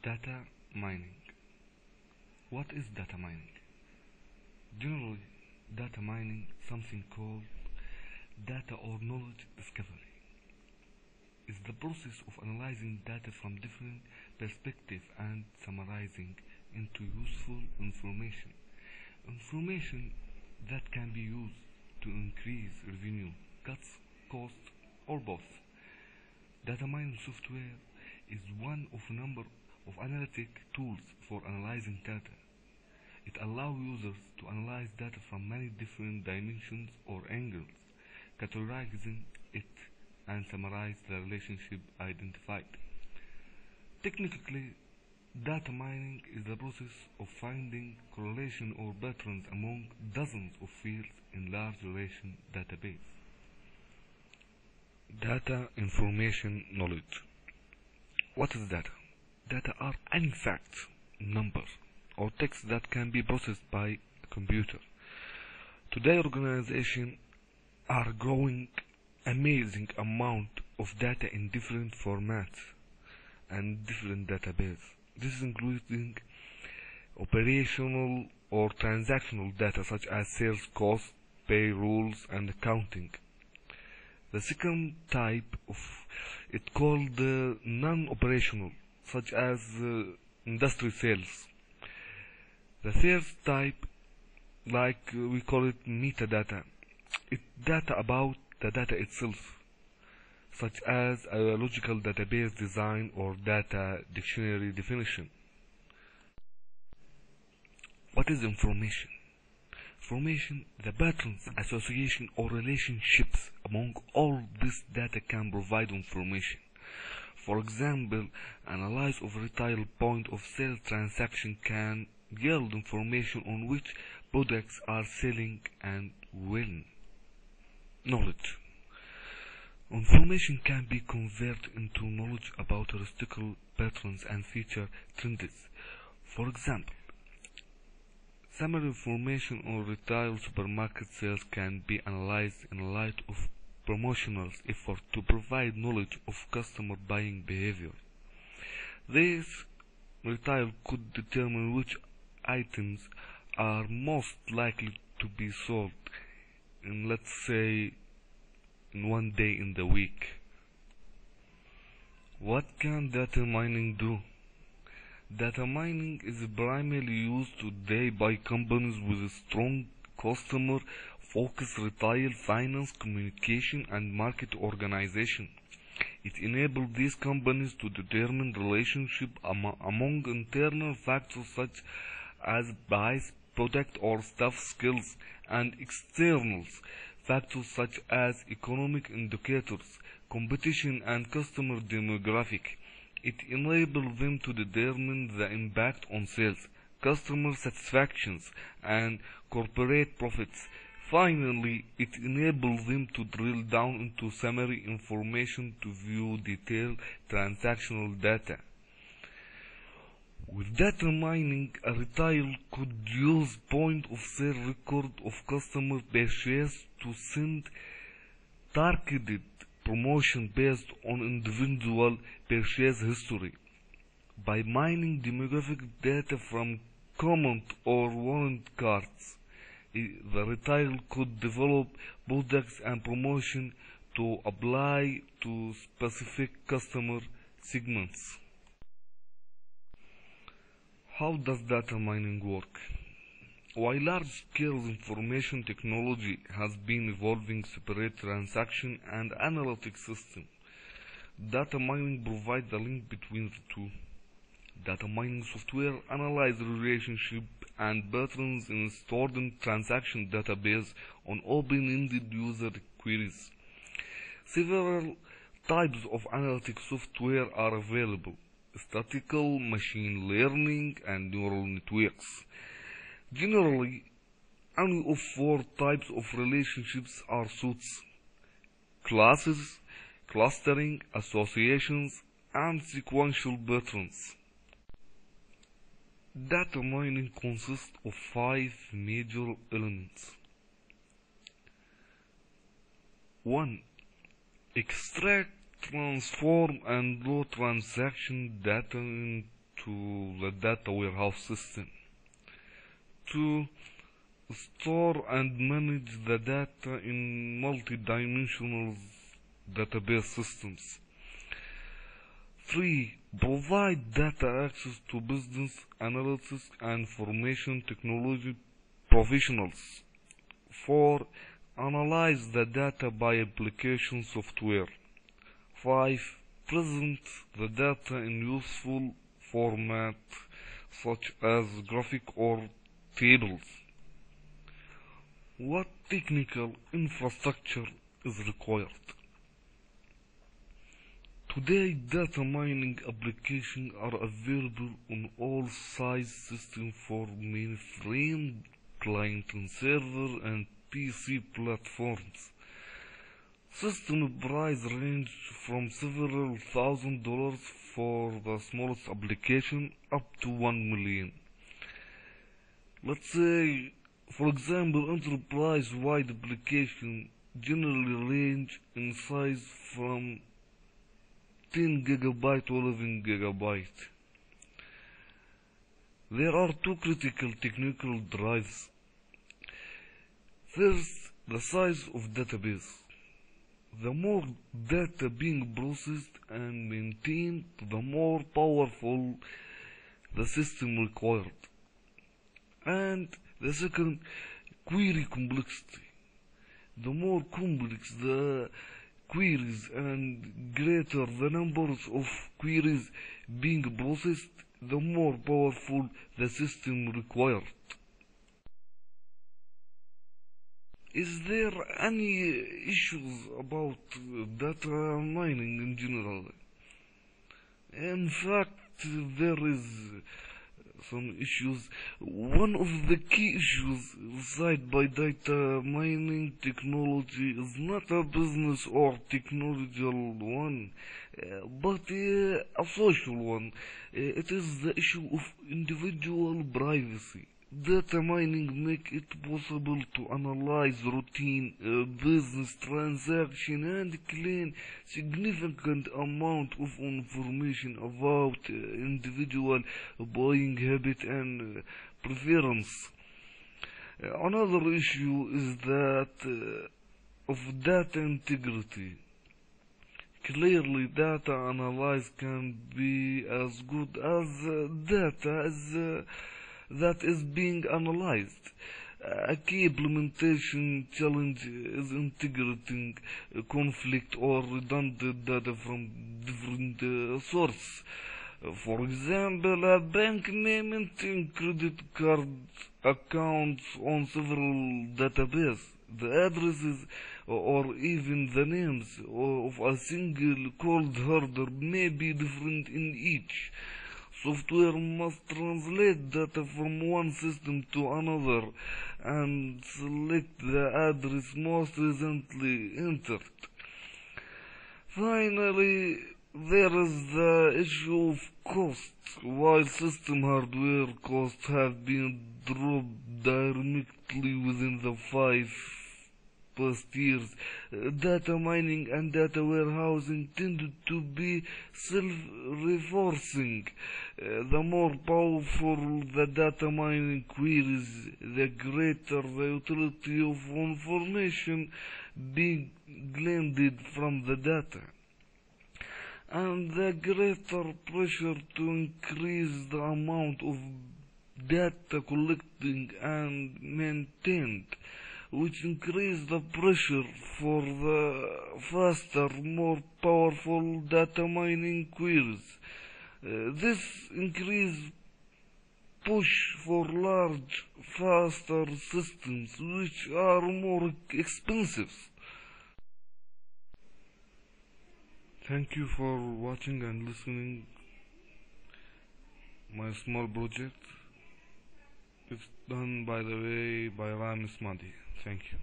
Data mining. What is data mining? Generally, data mining, something called data or knowledge discovery, is the process of analyzing data from different perspectives and summarizing into useful information. Information that can be used to increase revenue, cuts costs, or both. Data mining software is one of a number of analytic tools for analyzing data. It allows users to analyze data from many different dimensions or angles, categorizing it and summarize the relationship identified. Technically, data mining is the process of finding correlation or patterns among dozens of fields in large relation database. Data, information, knowledge. What is data? Data are any facts, numbers, or text that can be processed by a computer. Today, organizations are growing amazing amount of data in different formats and different databases. This is including operational or transactional data such as sales costs, payrolls, and accounting. The second type of it called non-operational, such as industry sales. The third type, like we call it metadata, it's data about the data itself, such as a logical database design or data dictionary definition. What is information? Information, the patterns, association, or relationships among all this data can provide information. For example, analysis of retail point of sale transaction can yield information on which products are selling and when. Knowledge. Information can be converted into knowledge about historical patterns and future trends. For example, summary information on retail supermarket sales can be analyzed in light of promotional effort to provide knowledge of customer buying behavior. This retail could determine which items are most likely to be sold in, let's say, in one day in the week. What can data mining do? Data mining is primarily used today by companies with a strong customer focus retail, finance, communication, and market organization. It enables these companies to determine relationship among internal factors such as price, product or staff skills, and external factors such as economic indicators, competition, and customer demographic. It enables them to determine the impact on sales, customer satisfactions, and corporate profits. Finally, it enables them to drill down into summary information to view detailed transactional data. With data mining, a retailer could use point of sale record of customer purchase to send targeted promotion based on individual purchase history. By mining demographic data from comment or warrant cards, the retailer could develop products and promotion to apply to specific customer segments. How does data mining work? While large-scale information technology has been evolving separate transaction and analytic systems, data mining provides the link between the two. Data mining software analyzes relationship and patterns in stored in transaction database on open-ended user queries. Several types of analytic software are available: statistical, machine learning, and neural networks. Generally, only of four types of relationships are suits: classes, clustering, associations, and sequential patterns. Data mining consists of 5 major elements. 1. Extract, transform, and load transaction data to the data warehouse system to store and manage the data in multi-dimensional database systems. 3. Provide data access to business analytics and information technology professionals. 4. Analyze the data by application software. 5. Present the data in useful format such as graphic or tables. What technical infrastructure is required? Today, data mining applications are available on all size systems for mainframe, client and server, and PC platforms. System price range from several $1,000s for the smallest application up to $1 million. Let's say, for example, enterprise-wide applications generally range in size from 10 GB to 11 GB. There are two critical technical drives. First, the size of database. The more data being processed and maintained, the more powerful the system required. And the second, query complexity. The more complex the queries and greater the numbers of queries being processed, the more powerful the system required. Is there any issues about data mining in general? In fact, there is some issues. One of the key issues cited by data mining technology is not a business or technological one, but a social one. It is the issue of individual privacy. Data mining makes it possible to analyze routine business transactions and claim significant amount of information about individual buying habit and preference. Another issue is that of data integrity. Clearly, data analyzed can be as good as data that is being analyzed. A key implementation challenge is integrating conflict or redundant data from different sources. For example, a bank may maintain credit card accounts on several databases. The addresses or even the names of a single cold holder may be different in each. Software must translate data from one system to another and select the address most recently entered. Finally, there is the issue of cost. While system hardware costs have been dropped dramatically within the past years, data mining and data warehousing tended to be self-reinforcing. The more powerful the data mining queries, the greater the utility of information being gleaned from the data, and the greater pressure to increase the amount of data collected and maintained, which increase the pressure for the faster, more powerful data mining queries. This increased push for large, faster systems, which are more expensive. Thank you for watching and listening my small project. It's done, by the way, by Rami RSONE. Thank you.